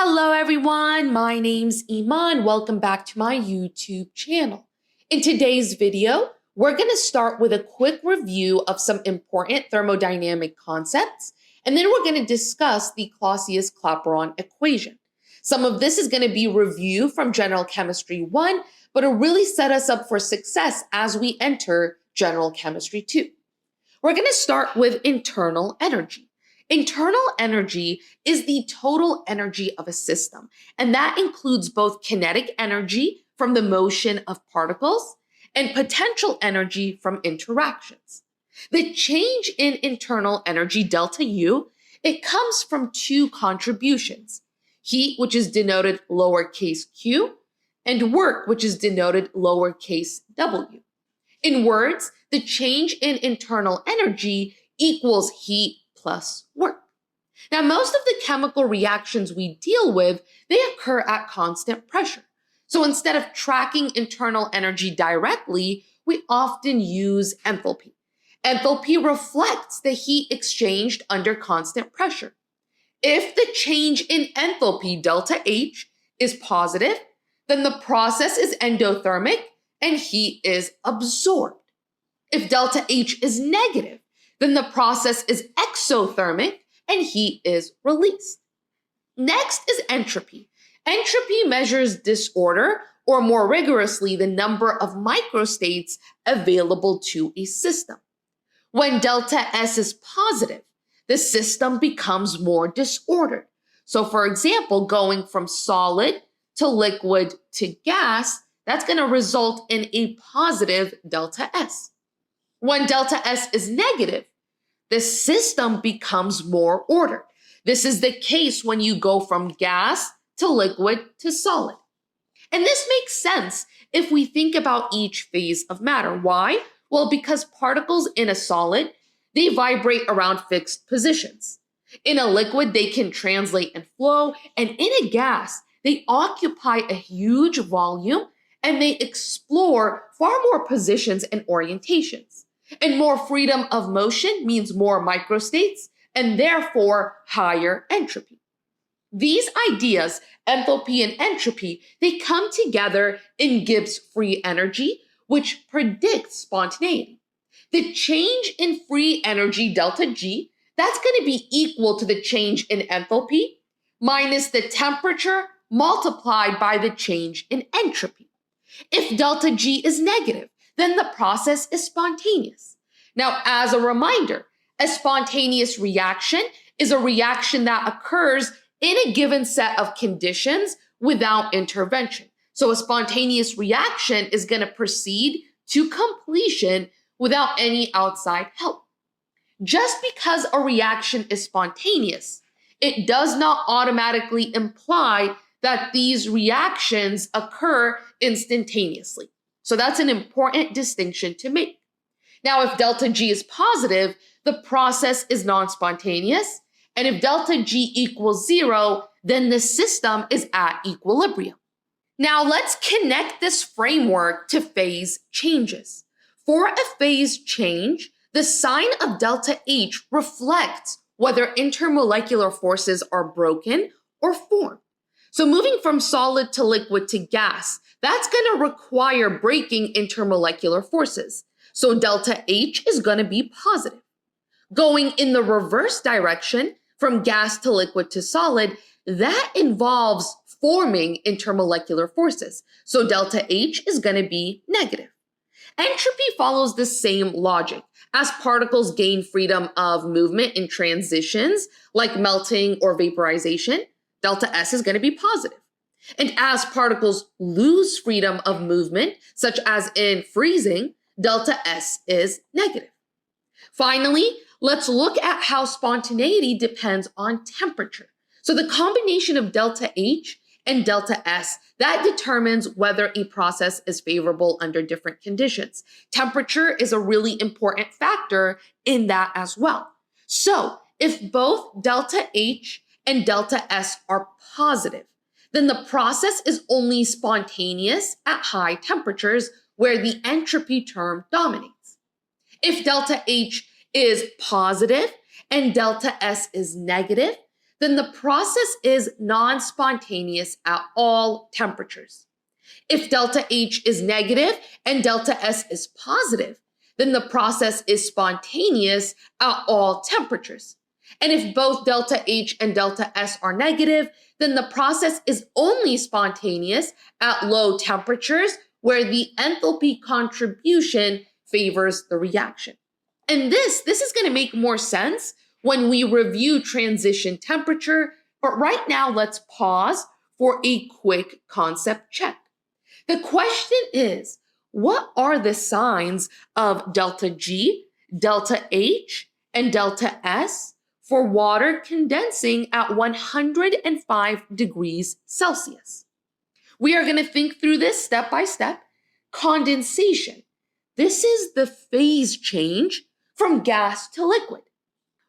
Hello everyone, my name's Iman. Welcome back to my YouTube channel. In today's video, we're going to start with a quick review of some important thermodynamic concepts, and then we're going to discuss the Clausius Clapeyron equation. Some of this is going to be review from General Chemistry 1, but it'll really set us up for success as we enter General Chemistry 2. We're going to start with internal energy. Internal energy is the total energy of a system, and that includes both kinetic energy from the motion of particles and potential energy from interactions. The change in internal energy, delta U, it comes from two contributions: heat, which is denoted lowercase q, and work, which is denoted lowercase w. In words, the change in internal energy equals heat plus work. Now, most of the chemical reactions we deal with, they occur at constant pressure. So instead of tracking internal energy directly, we often use enthalpy. Enthalpy reflects the heat exchanged under constant pressure. If the change in enthalpy, delta H, is positive, then the process is endothermic and heat is absorbed. If delta H is negative, then the process is exothermic and heat is released. Next is entropy. Entropy measures disorder, or more rigorously, the number of microstates available to a system. When delta S is positive, the system becomes more disordered. So for example, going from solid to liquid to gas, that's going to result in a positive delta S. When delta S is negative, the system becomes more ordered. This is the case when you go from gas to liquid to solid. And this makes sense if we think about each phase of matter. Why? Well, because particles in a solid, they vibrate around fixed positions. In a liquid, they can translate and flow. And in a gas, they occupy a huge volume and they explore far more positions and orientations. And more freedom of motion means more microstates and therefore higher entropy. These ideas, enthalpy and entropy, they come together in Gibbs free energy, which predicts spontaneity. The change in free energy, delta G, that's going to be equal to the change in enthalpy minus the temperature multiplied by the change in entropy. If delta G is negative, then the process is spontaneous. Now, as a reminder, a spontaneous reaction is a reaction that occurs in a given set of conditions without intervention. So a spontaneous reaction is going to proceed to completion without any outside help. Just because a reaction is spontaneous, it does not automatically imply that these reactions occur instantaneously. So that's an important distinction to make. Now, if delta G is positive, the process is non-spontaneous. And if delta G equals 0, then the system is at equilibrium. Now, let's connect this framework to phase changes. For a phase change, the sign of delta H reflects whether intermolecular forces are broken or formed. So moving from solid to liquid to gas, that's going to require breaking intermolecular forces. So delta H is going to be positive. Going in the reverse direction, from gas to liquid to solid, that involves forming intermolecular forces. So delta H is going to be negative. Entropy follows the same logic. As particles gain freedom of movement in transitions, like melting or vaporization, delta S is going to be positive. And as particles lose freedom of movement, such as in freezing, delta S is negative. Finally, let's look at how spontaneity depends on temperature. So the combination of delta H and delta S, that determines whether a process is favorable under different conditions. Temperature is a really important factor in that as well. So if both delta H and delta S are positive, then the process is only spontaneous at high temperatures where the entropy term dominates. If delta H is positive and delta S is negative, then the process is non-spontaneous at all temperatures. If delta H is negative and delta S is positive, then the process is spontaneous at all temperatures. And if both delta H and delta S are negative, then the process is only spontaneous at low temperatures where the enthalpy contribution favors the reaction. And this is going to make more sense when we review transition temperature, but right now let's pause for a quick concept check. The question is, what are the signs of delta G, delta H, and delta S for water condensing at 105 degrees Celsius? We are going to think through this step by step. Condensation. This is the phase change from gas to liquid.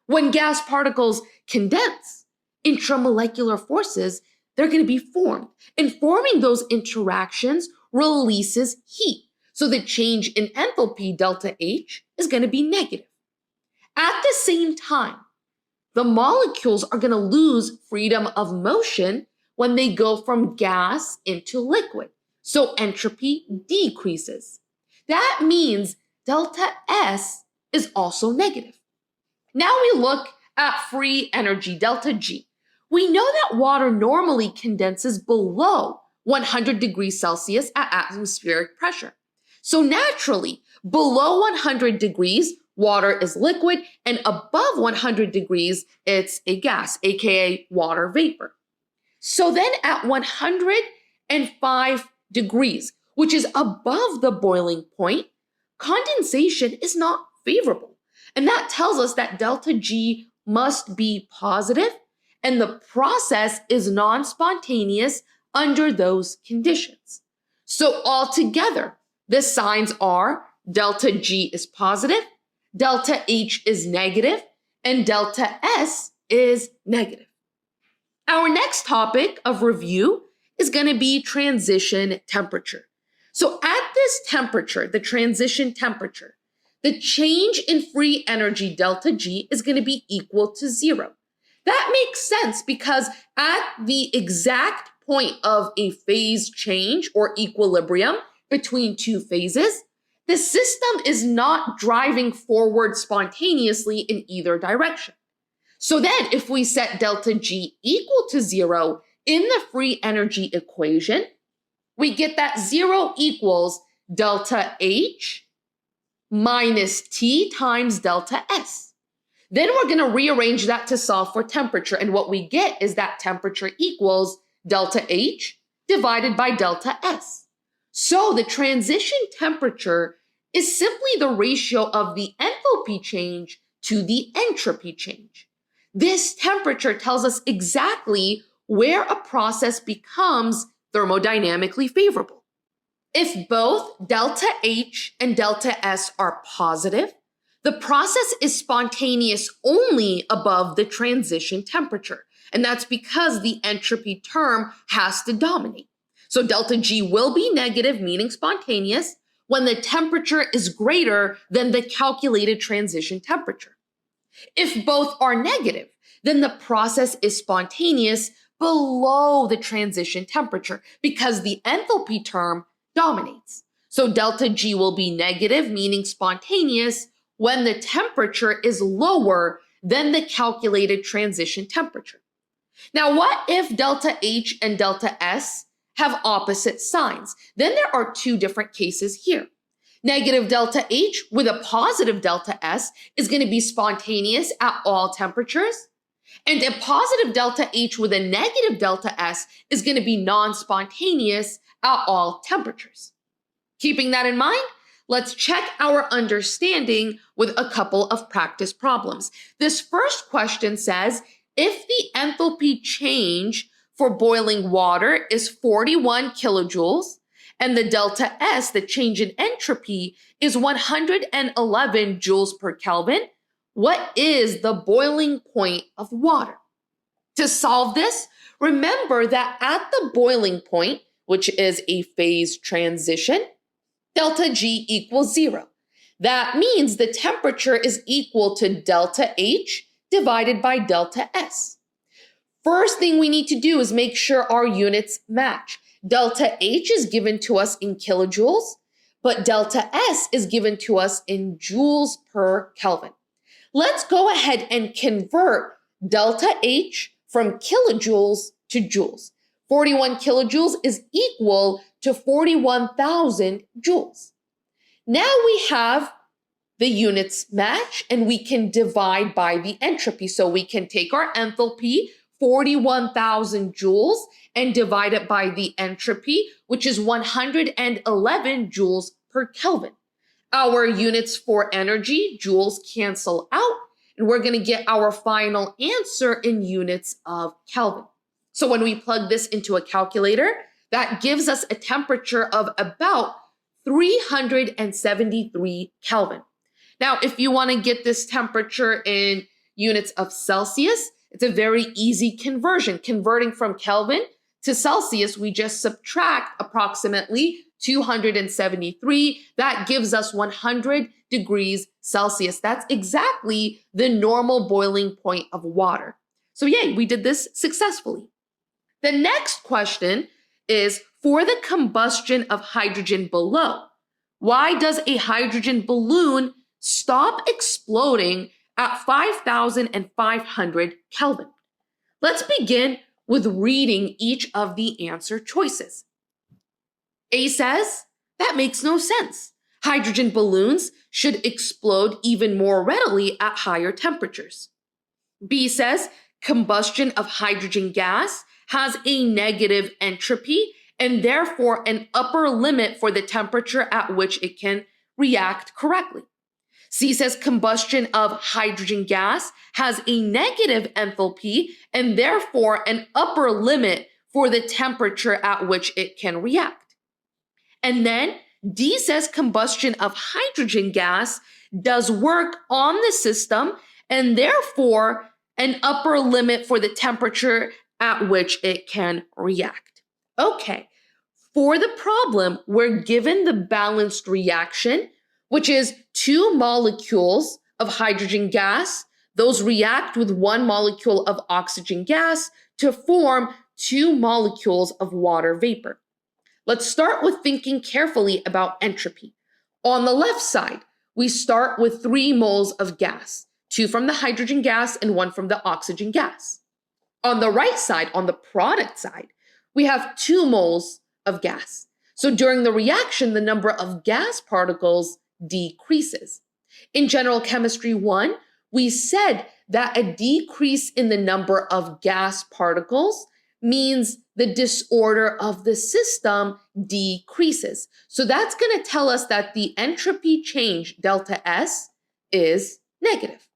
When gas particles condense, intramolecular forces, they're going to be formed. And forming those interactions releases heat. So the change in enthalpy, delta H, is going to be negative. At the same time, the molecules are going to lose freedom of motion when they go from gas into liquid. So entropy decreases. That means delta S is also negative. Now we look at free energy, delta G. We know that water normally condenses below 100 degrees Celsius at atmospheric pressure. So naturally, below 100 degrees, water is liquid, and above 100 degrees, it's a gas, aka water vapor. So then at 105 degrees, which is above the boiling point, condensation is not favorable. And that tells us that delta G must be positive, and the process is non-spontaneous under those conditions. So altogether, the signs are delta G is positive, delta H is negative, and delta S is negative. Our next topic of review is going to be transition temperature. So at this temperature, the transition temperature, the change in free energy delta G is going to be equal to 0. That makes sense because at the exact point of a phase change or equilibrium between two phases, the system is not driving forward spontaneously in either direction. So then if we set delta G equal to 0 in the free energy equation, we get that 0 equals delta H minus T times delta S. Then we're going to rearrange that to solve for temperature. And what we get is that temperature equals delta H divided by delta S. So the transition temperature is simply the ratio of the enthalpy change to the entropy change. This temperature tells us exactly where a process becomes thermodynamically favorable. If both delta H and delta S are positive, the process is spontaneous only above the transition temperature. And that's because the entropy term has to dominate. So delta G will be negative, meaning spontaneous, when the temperature is greater than the calculated transition temperature. If both are negative, then the process is spontaneous below the transition temperature because the enthalpy term dominates. So delta G will be negative, meaning spontaneous, when the temperature is lower than the calculated transition temperature. Now, what if delta H and delta S have opposite signs? Then there are two different cases here. Negative delta H with a positive delta S is going to be spontaneous at all temperatures. And a positive delta H with a negative delta S is going to be non-spontaneous at all temperatures. Keeping that in mind, let's check our understanding with a couple of practice problems. This first question says, if the enthalpy change for boiling water is 41 kilojoules, and the delta S, the change in entropy, is 111 joules per Kelvin, what is the boiling point of water? To solve this, remember that at the boiling point, which is a phase transition, delta G equals 0. That means the temperature is equal to delta H divided by delta S. First thing we need to do is make sure our units match. Delta H is given to us in kilojoules, but delta S is given to us in joules per Kelvin. Let's go ahead and convert delta H from kilojoules to joules. 41 kilojoules is equal to 41,000 joules. Now we have the units match and we can divide by the entropy. So we can take our enthalpy, 41,000 joules, and divide it by the entropy, which is 111 joules per Kelvin. Our units for energy, joules, cancel out, and we're going to get our final answer in units of Kelvin. So when we plug this into a calculator, that gives us a temperature of about 373 Kelvin. Now, if you want to get this temperature in units of Celsius, it's a very easy conversion. Converting from Kelvin to Celsius, we just subtract approximately 273. That gives us 100 degrees Celsius. That's exactly the normal boiling point of water. So yay, we did this successfully. The next question is for the combustion of hydrogen below. Why does a hydrogen balloon stop exploding at 5,500 Kelvin? Let's begin with reading each of the answer choices. A says, that makes no sense. Hydrogen balloons should explode even more readily at higher temperatures. B says, combustion of hydrogen gas has a negative entropy and therefore an upper limit for the temperature at which it can react correctly. C says combustion of hydrogen gas has a negative enthalpy and therefore an upper limit for the temperature at which it can react. And then D says combustion of hydrogen gas does work on the system and therefore an upper limit for the temperature at which it can react. Okay, for the problem, we're given the balanced reaction, which is 2 molecules of hydrogen gas. Those react with 1 molecule of oxygen gas to form 2 molecules of water vapor. Let's start with thinking carefully about entropy. On the left side, we start with 3 moles of gas, 2 from the hydrogen gas and 1 from the oxygen gas. On the right side, on the product side, we have 2 moles of gas. So during the reaction, the number of gas particles decreases. In General Chemistry 1, we said that a decrease in the number of gas particles means the disorder of the system decreases. So that's going to tell us that the entropy change, delta S, is negative.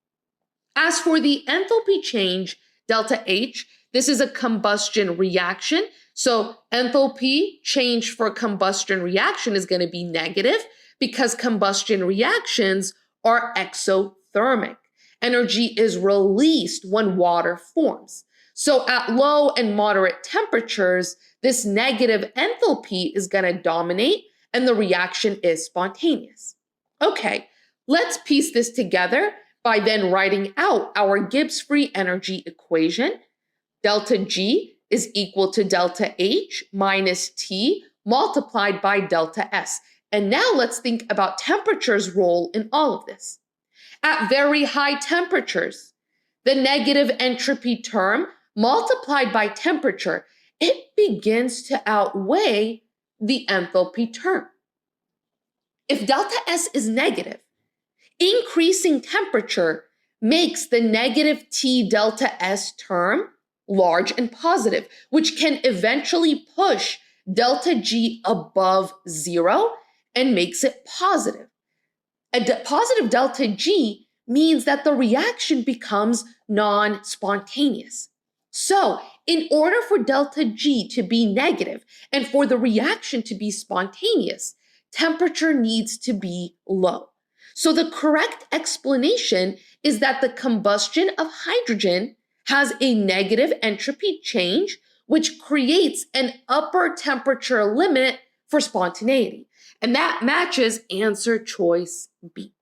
As for the enthalpy change, delta H, this is a combustion reaction. So enthalpy change for combustion reaction is going to be negative because combustion reactions are exothermic. Energy is released when water forms. So at low and moderate temperatures, this negative enthalpy is going to dominate and the reaction is spontaneous. Okay, let's piece this together by then writing out our Gibbs free energy equation. Delta G is equal to delta H minus T multiplied by delta S. And now let's think about temperature's role in all of this. At very high temperatures, the negative entropy term multiplied by temperature, it begins to outweigh the enthalpy term. If delta S is negative, increasing temperature makes the negative T delta S term large and positive, which can eventually push delta G above 0 and makes it positive. A positive delta G means that the reaction becomes non-spontaneous. So, in order for delta G to be negative and for the reaction to be spontaneous, temperature needs to be low. So the correct explanation is that the combustion of hydrogen has a negative entropy change, which creates an upper temperature limit for spontaneity. And that matches answer choice B.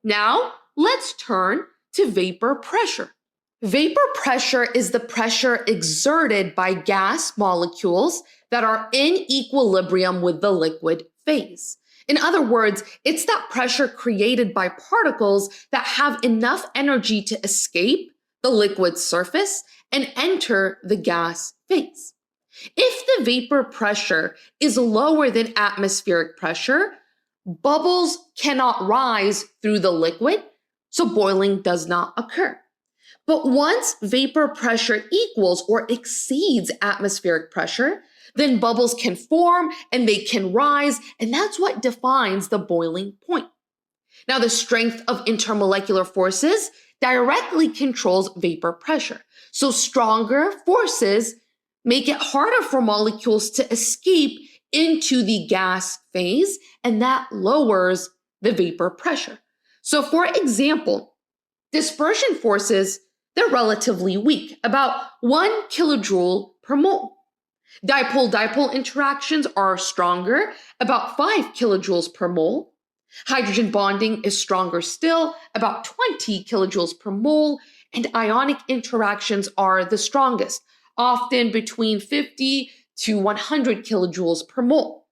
Now, let's turn to vapor pressure. Vapor pressure is the pressure exerted by gas molecules that are in equilibrium with the liquid phase. In other words, it's that pressure created by particles that have enough energy to escape the liquid surface and enter the gas phase. If the vapor pressure is lower than atmospheric pressure, bubbles cannot rise through the liquid, so boiling does not occur. But once vapor pressure equals or exceeds atmospheric pressure, then bubbles can form and they can rise, and that's what defines the boiling point. Now, the strength of intermolecular forces directly controls vapor pressure. So stronger forces make it harder for molecules to escape into the gas phase, and that lowers the vapor pressure. So for example, dispersion forces, they're relatively weak, about 1 kilojoule per mole. Dipole-dipole interactions are stronger, about 5 kilojoules per mole. Hydrogen bonding is stronger still, about 20 kilojoules per mole, and ionic interactions are the strongest, often between 50 to 100 kilojoules per mole.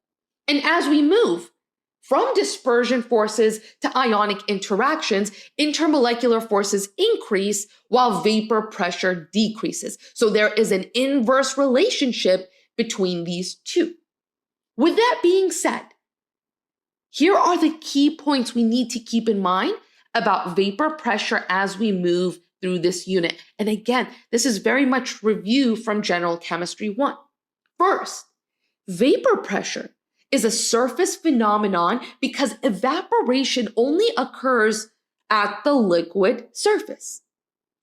And as we move from dispersion forces to ionic interactions, intermolecular forces increase while vapor pressure decreases. So there is an inverse relationship between these two. With that being said, here are the key points we need to keep in mind about vapor pressure as we move through this unit. And again, this is very much review from General Chemistry 1. First, vapor pressure is a surface phenomenon because evaporation only occurs at the liquid surface.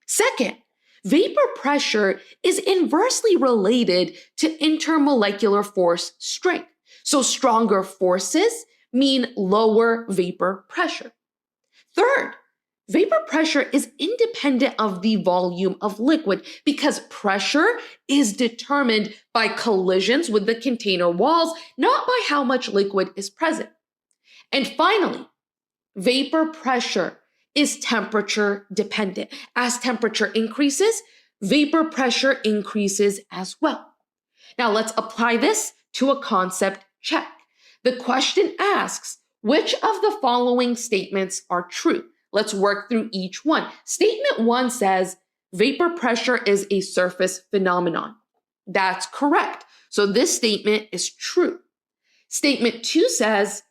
Second, vapor pressure is inversely related to intermolecular force strength. So stronger forces mean lower vapor pressure. Third, vapor pressure is independent of the volume of liquid because pressure is determined by collisions with the container walls, not by how much liquid is present. And finally, vapor pressure is temperature dependent. As temperature increases, vapor pressure increases as well. Now let's apply this to a concept check. The question asks, which of the following statements are true? Let's work through each one. Statement 1 says, vapor pressure is a surface phenomenon. That's correct. So this statement is true. Statement 2 says,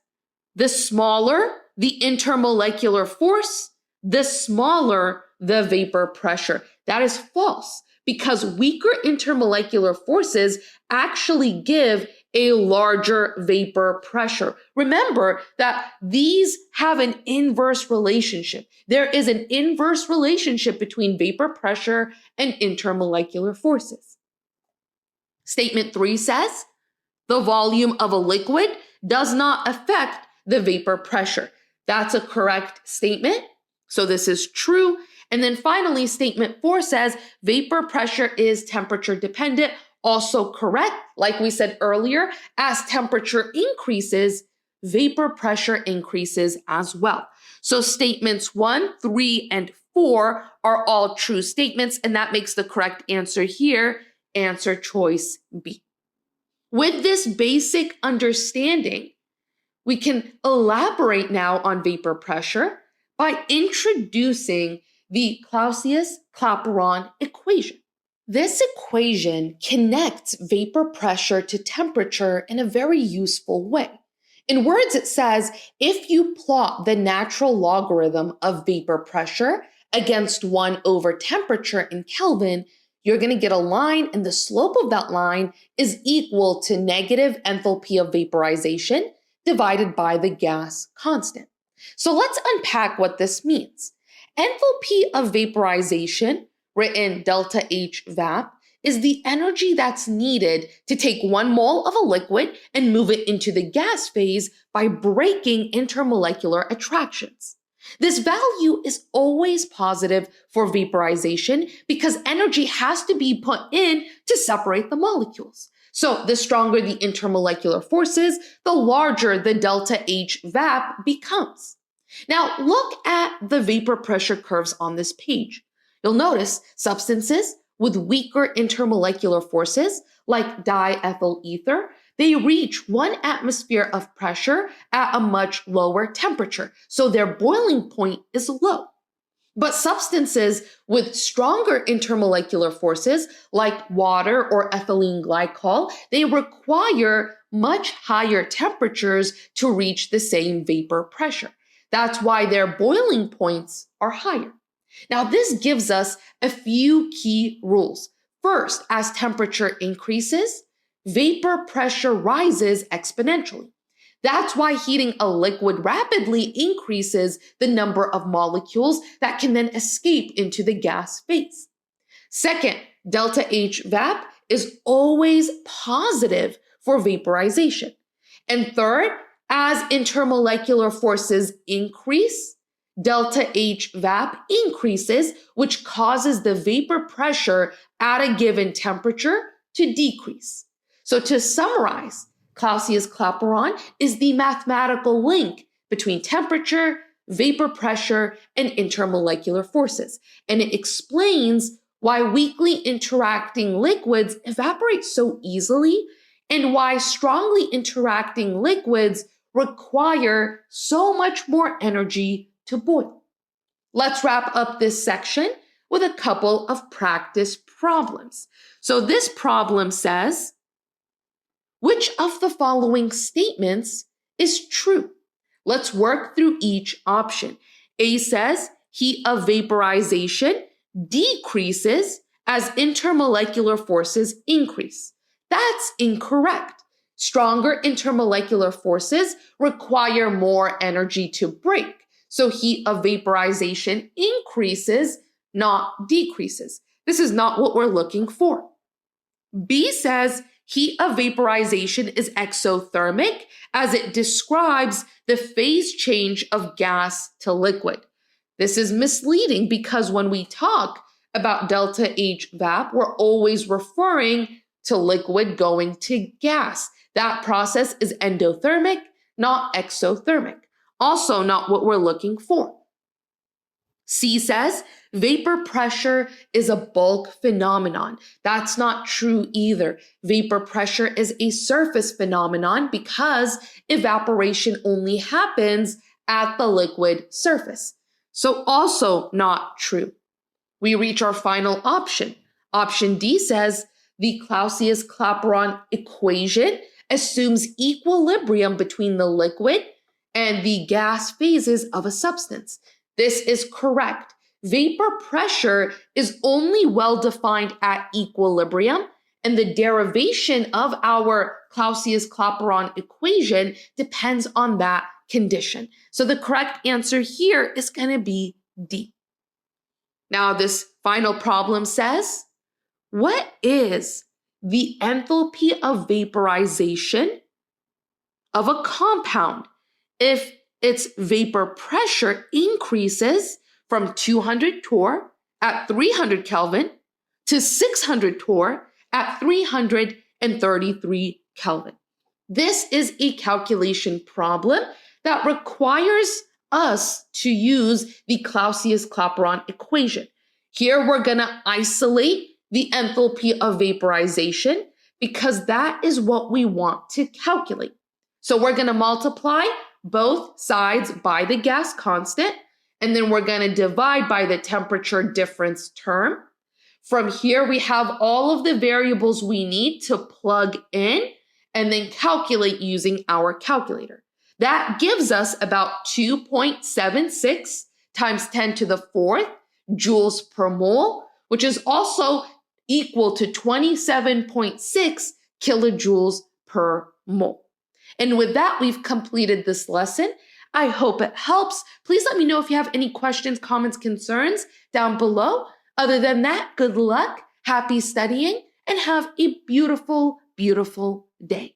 the smaller the intermolecular force, the smaller the vapor pressure. That is false because weaker intermolecular forces actually give a larger vapor pressure. Remember that these have an inverse relationship. There is an inverse relationship between vapor pressure and intermolecular forces. Statement 3 says, the volume of a liquid does not affect the vapor pressure. That's a correct statement. So this is true. And then finally, statement 4 says, vapor pressure is temperature dependent. Also correct. Like we said earlier, as temperature increases, vapor pressure increases as well. So statements 1, 3, and 4 are all true statements, and that makes the correct answer here, answer choice B. With this basic understanding, we can elaborate now on vapor pressure by introducing the Clausius Clapeyron equation. This equation connects vapor pressure to temperature in a very useful way. In words, it says, if you plot the natural logarithm of vapor pressure against 1 over temperature in Kelvin, you're going to get a line, and the slope of that line is equal to negative enthalpy of vaporization divided by the gas constant. So let's unpack what this means. Enthalpy of vaporization, written delta H vap, is the energy that's needed to take 1 mole of a liquid and move it into the gas phase by breaking intermolecular attractions. This value is always positive for vaporization because energy has to be put in to separate the molecules. So the stronger the intermolecular forces, the larger the delta H vap becomes. Now look at the vapor pressure curves on this page. You'll notice substances with weaker intermolecular forces, like diethyl ether, they reach 1 atmosphere of pressure at a much lower temperature, so their boiling point is low. But substances with stronger intermolecular forces, like water or ethylene glycol, they require much higher temperatures to reach the same vapor pressure. That's why their boiling points are higher. Now, this gives us a few key rules. First, as temperature increases, vapor pressure rises exponentially. That's why heating a liquid rapidly increases the number of molecules that can then escape into the gas phase. Second, delta H vap is always positive for vaporization. And third, as intermolecular forces increase, delta H vap increases, which causes the vapor pressure at a given temperature to decrease. So to summarize, Clausius Clapeyron is the mathematical link between temperature, vapor pressure, and intermolecular forces. And it explains why weakly interacting liquids evaporate so easily and why strongly interacting liquids require so much more energy to boil. Let's wrap up this section with a couple of practice problems. So this problem says, which of the following statements is true? Let's work through each option. A says heat of vaporization decreases as intermolecular forces increase. That's incorrect. Stronger intermolecular forces require more energy to break. So heat of vaporization increases, not decreases. This is not what we're looking for. B says heat of vaporization is exothermic as it describes the phase change of gas to liquid. This is misleading because when we talk about delta H vap, we're always referring to liquid going to gas. That process is endothermic, not exothermic. Also not what we're looking for. C says vapor pressure is a bulk phenomenon. That's not true either. Vapor pressure is a surface phenomenon because evaporation only happens at the liquid surface. So also not true. We reach our final option. Option D says the Clausius Clapeyron equation assumes equilibrium between the liquid and the gas phases of a substance. This is correct. Vapor pressure is only well defined at equilibrium, and the derivation of our Clausius Clapeyron equation depends on that condition. So the correct answer here is going to be D. Now, this final problem says, what is the enthalpy of vaporization of a compound if its vapor pressure increases from 200 torr at 300 Kelvin to 600 torr at 333 Kelvin? This is a calculation problem that requires us to use the Clausius Clapeyron equation. Here we're going to isolate the enthalpy of vaporization because that is what we want to calculate. So we're going to multiply both sides by the gas constant, and then we're going to divide by the temperature difference term. From here, we have all of the variables we need to plug in and then calculate using our calculator. That gives us about 2.76 times 10 to the fourth joules per mole, which is also equal to 27.6 kilojoules per mole. And with that, we've completed this lesson. I hope it helps. Please let me know if you have any questions, comments, concerns down below. Other than that, good luck, happy studying, and have a beautiful, beautiful day.